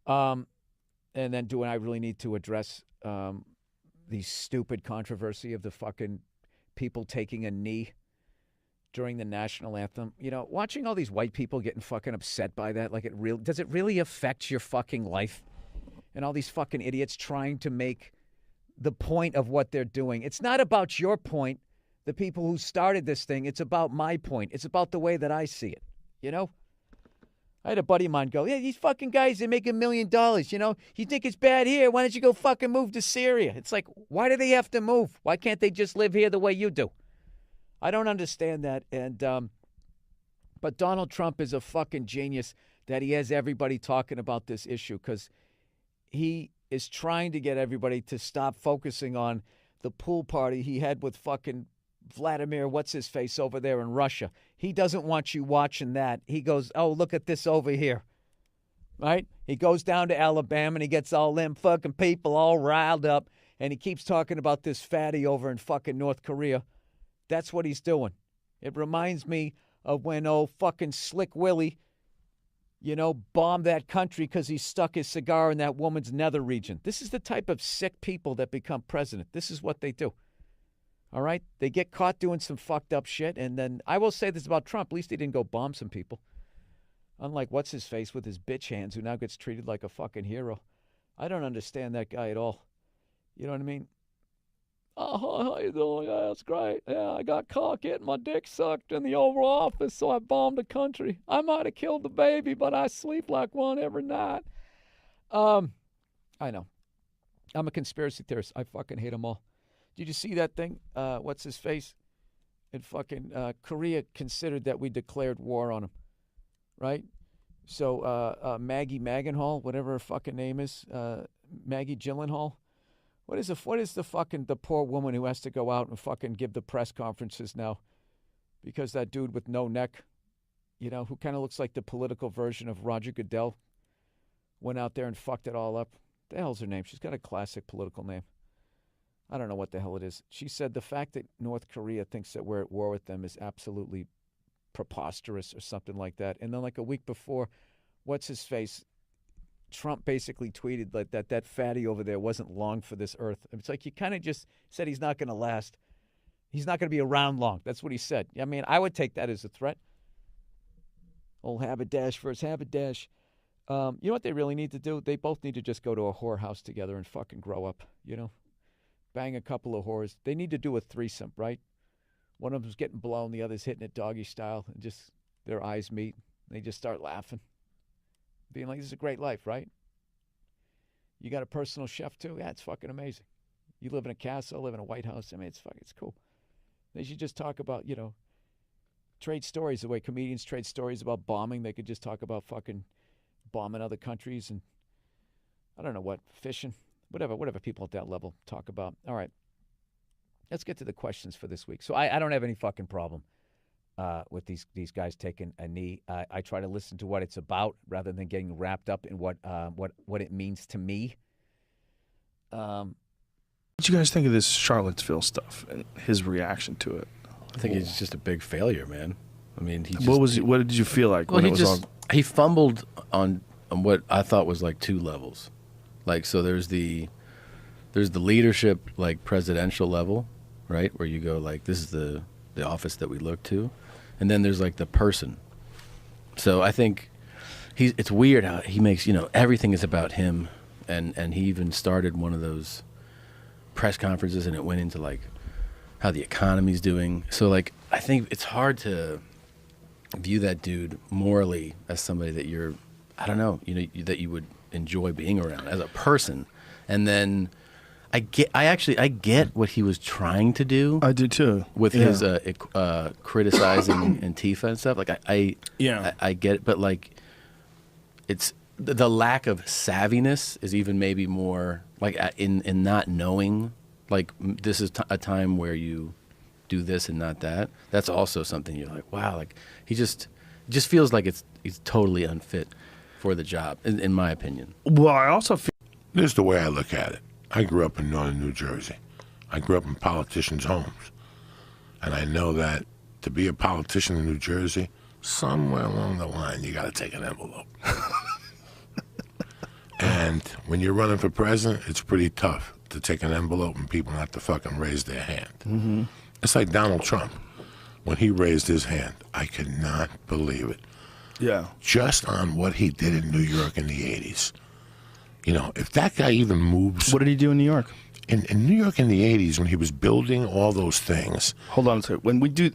And then do I really need to address the stupid controversy of the fucking people taking a knee during the national anthem? You know, watching all these white people getting fucking upset by that, like does it really affect your fucking life? And all these fucking idiots trying to make the point of what they're doing. It's not about your point, the people who started this thing. It's about my point. It's about the way that I see it, you know? I had a buddy of mine go, yeah, these fucking guys, they make $1 million, you know? You think it's bad here, why don't you go fucking move to Syria? It's like, why do they have to move? Why can't they just live here the way you do? I don't understand that. And but Donald Trump is a fucking genius that he has everybody talking about this issue because he is trying to get everybody to stop focusing on the pool party he had with fucking Vladimir, what's-his-face over there in Russia. He doesn't want you watching that. He goes, oh, look at this over here, right? He goes down to Alabama and he gets all them fucking people all riled up and he keeps talking about this fatty over in fucking North Korea. That's what he's doing. It reminds me of when old fucking Slick Willie, you know, bombed that country because he stuck his cigar in that woman's nether region. This is the type of sick people that become president. This is what they do. All right? They get caught doing some fucked up shit. And then I will say this about Trump. At least he didn't go bomb some people. Unlike what's-his-face with his bitch hands who now gets treated like a fucking hero. I don't understand that guy at all. You know what I mean? Oh, how you doing? Yeah, that's great. Yeah, I got caught getting my dick sucked in the Oval Office, so I bombed the country. I might have killed the baby, but I sleep like one every night. I know. I'm a conspiracy theorist. I fucking hate them all. Did you see that thing? What's his face? In fucking Korea considered that we declared war on him, right? So Maggie Magenhall, whatever her fucking name is, Maggie Gyllenhaal. What is the poor woman who has to go out and fucking give the press conferences now because that dude with no neck, you know, who kind of looks like the political version of Roger Goodell, went out there and fucked it all up. The hell's her name? She's got a classic political name. I don't know what the hell it is. She said the fact that North Korea thinks that we're at war with them is absolutely preposterous or something like that. And then like a week before, what's his face? Trump basically tweeted that fatty over there wasn't long for this earth. It's like you kind of just said he's not going to last. He's not going to be around long. That's what he said. I mean, I would take that as a threat. Old Haberdash versus Haberdash. You know what they really need to do? They both need to just go to a whorehouse together and fucking grow up, you know? Bang a couple of whores. They need to do a threesome, right? One of them's getting blown, the other's hitting it doggy style, and just their eyes meet. And they just start laughing. Being like, this is a great life, right? You got a personal chef too? Yeah, it's fucking amazing. You live in a castle, live in a White House. I mean, it's cool. They should just talk about, you know, trade stories the way comedians trade stories about bombing. They could just talk about fucking bombing other countries and I don't know what, fishing, whatever people at that level talk about. All right. Let's get to the questions for this week. So I don't have any fucking problem with these guys taking a knee. I try to listen to what it's about rather than getting wrapped up in what it means to me. What do you guys think of this Charlottesville stuff and his reaction to it? I think he's just a big failure, man. I mean, what did you feel like when it was he fumbled on what I thought was like two levels. Like, so there's the leadership, like presidential level, right? Where you go like, this is the office that we look to. And then there's like the person. So I think it's weird how he makes, you know, everything is about him. And he even started one of those press conferences and it went into like how the economy's doing. So like, I think it's hard to view that dude morally as somebody that you're, I don't know, you know, that you would enjoy being around as a person. And then I get what he was trying to do. I do too. With his criticizing Antifa and stuff. Like I get it, but like it's the lack of savviness is even maybe more like in not knowing like this is a time where you do this and not that. That's also something you're like, wow, like it just feels like he's totally unfit for the job, in my opinion. Well, I also feel this is the way I look at it. I grew up in northern New Jersey. I grew up in politicians' homes. And I know that to be a politician in New Jersey, somewhere along the line, you got to take an envelope. And when you're running for president, it's pretty tough to take an envelope and people not to fucking raise their hand. Mm-hmm. It's like Donald Trump. When he raised his hand, I could not believe it. Yeah. Just on what he did in New York in the 80s. You know, if that guy even moves... What did he do in New York? In New York in the 80s, when he was building all those things... Hold on a second. When we do...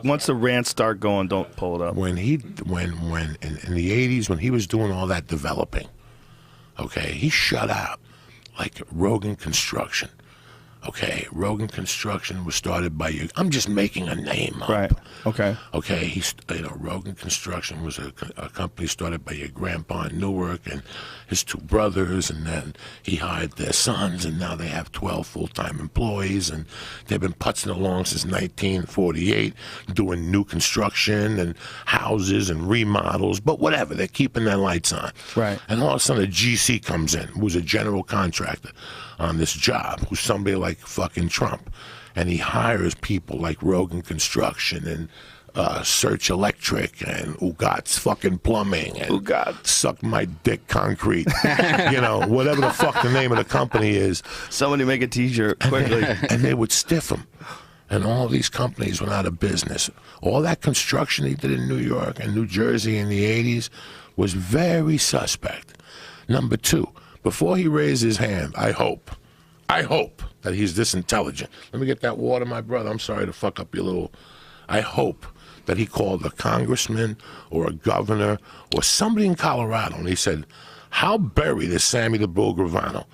Once the rants start going, don't pull it up. When in the 80s, when he was doing all that developing, okay, he shut out, like, Rogan Construction. Okay, Rogan Construction was started by you. I'm just making a name up. Right. Okay. Okay, Rogan Construction was a company started by your grandpa in Newark and his two brothers, and then he hired their sons, and now they have 12 full-time employees, and they've been putzing along since 1948, doing new construction and houses and remodels, but whatever, they're keeping their lights on. Right. And all of a sudden a GC comes in, who's a general contractor on this job, who's somebody like fucking Trump, and he hires people like Rogan Construction and Search Electric and Ugat's fucking plumbing and Ugat Suck My Dick Concrete, you know, whatever the fuck the name of the company is. Somebody make a T-shirt quickly. And they would stiff him, and all these companies went out of business. All that construction he did in New York and New Jersey in the 80s was very suspect. Number two, before he raised his hand, I hope that he's this intelligent. Let me get that water, my brother. I'm sorry to fuck up your little... I hope that he called a congressman or a governor or somebody in Colorado, and he said, how buried is Sammy the Bull Gravano?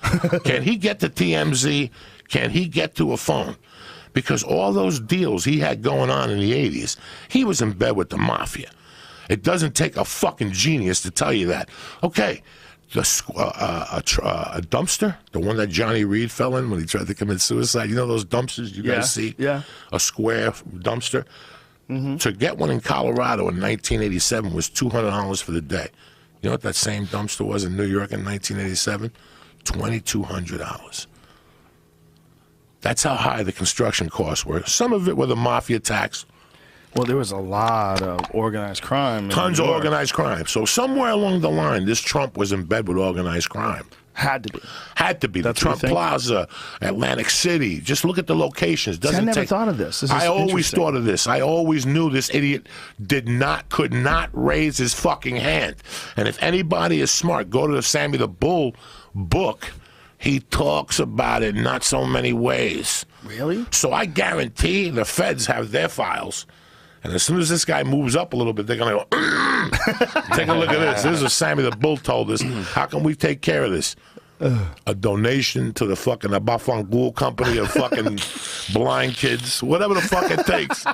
Can he get to TMZ? Can he get to a phone? Because all those deals he had going on in the 80s, he was in bed with the mafia. It doesn't take a fucking genius to tell you that. Okay, a dumpster, the one that Johnny Reed fell in when he tried to commit suicide. You know those dumpsters you guys see? Yeah. A square dumpster. Mm-hmm. To get one in Colorado in 1987 was $200 for the day. You know what that same dumpster was in New York in 1987? $2,200. That's how high the construction costs were. Some of it were the mafia tax. Well, there was a lot of organized crime. Tons of organized crime. So somewhere along the line, this Trump was in bed with organized crime. Had to be. Had to be. That's the Trump Plaza, Atlantic City. Just look at the locations. I never thought of this. I always thought of this. I always knew this idiot could not raise his fucking hand. And if anybody is smart, go to the Sammy the Bull book. He talks about it in not so many ways. Really? So I guarantee the feds have their files. And as soon as this guy moves up a little bit, they're going to go, take a look at this. This is what Sammy the Bull told us. How can we take care of this? A donation to the fucking Abafangul company of fucking blind kids, whatever the fuck it takes.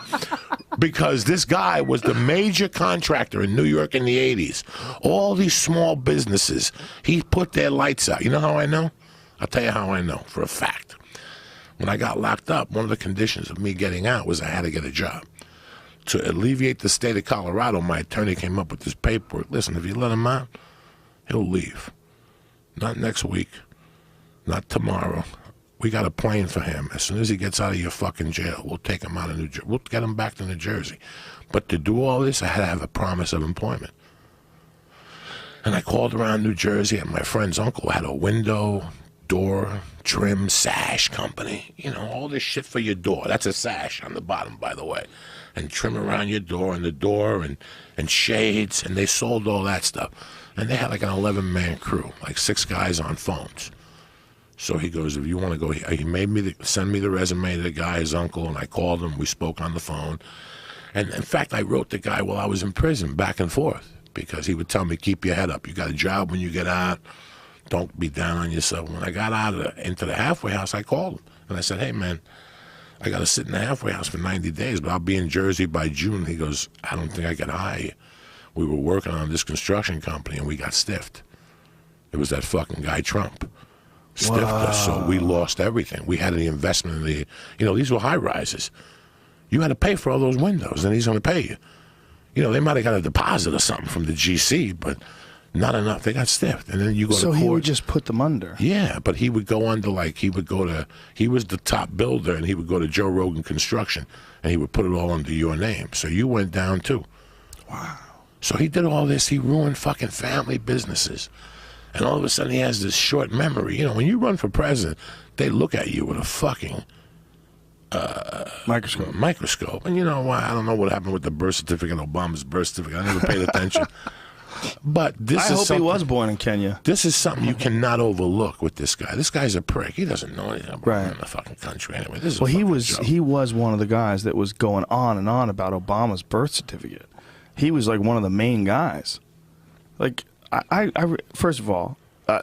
Because this guy was the major contractor in New York in the 80s. All these small businesses, he put their lights out. You know how I know? I'll tell you how I know, for a fact. When I got locked up, one of the conditions of me getting out was I had to get a job. To alleviate the state of Colorado, my attorney came up with this paperwork. Listen, if you let him out, he'll leave. Not next week. Not tomorrow. We got a plane for him. As soon as he gets out of your fucking jail, we'll take him out of New Jersey. We'll get him back to New Jersey. But to do all this, I had to have a promise of employment. And I called around New Jersey, and my friend's uncle had a window, door, trim, sash company. You know, all this shit for your door. That's a sash on the bottom, by the way. And trim around your door and the door and shades, and they sold all that stuff. And they had like an 11-man crew, like 6 guys on phones. So he goes, if you want to go, he made me send me the resume to the guy, his uncle, and I called him. We spoke on the phone. And in fact, I wrote the guy while I was in prison, back and forth, because he would tell me, keep your head up. You got a job when you get out. Don't be down on yourself. When I got out into the halfway house, I called him. And I said, hey, man, I got to sit in the halfway house for 90 days, but I'll be in Jersey by June. He goes, I don't think I can hire you. We were working on this construction company, and we got stiffed. It was that fucking guy Trump. Stiffed us, so we lost everything. We had an investment in the, you know, these were high rises. You had to pay for all those windows, and he's going to pay you. You know, they might have got a deposit or something from the GC, but not enough. They got stiffed, and then you go to court. So he would just put them under. Yeah, but he would go under, like, he was the top builder, and he would go to Joe Rogan Construction, and he would put it all under your name. So you went down, too. Wow. So he did all this. He ruined fucking family businesses. And all of a sudden he has this short memory. You know, when you run for president, they look at you with a fucking microscope. And you know why? I don't know what happened with the birth certificate, Obama's birth certificate. I never paid attention. But I hope he was born in Kenya. This is something you cannot overlook with this guy. This guy's a prick. He doesn't know anything about running the fucking country anyway. This is he was one of the guys that was going on and on about Obama's birth certificate. He was like one of the main guys. Like I first of all, I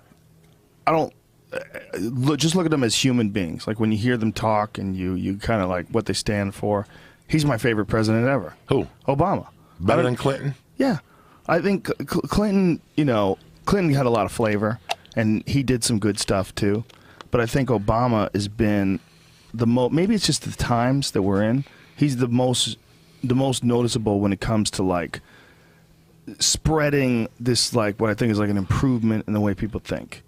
don't just look at them as human beings. Like when you hear them talk and you kind of like what they stand for. He's my favorite president ever. Who? Obama. Better than Clinton? Yeah. I think Clinton, you know, Clinton had a lot of flavor, and he did some good stuff too. But I think Obama has been the most. Maybe it's just the times that we're in. He's the most noticeable when it comes to like spreading this, like what I think is like an improvement in the way people think.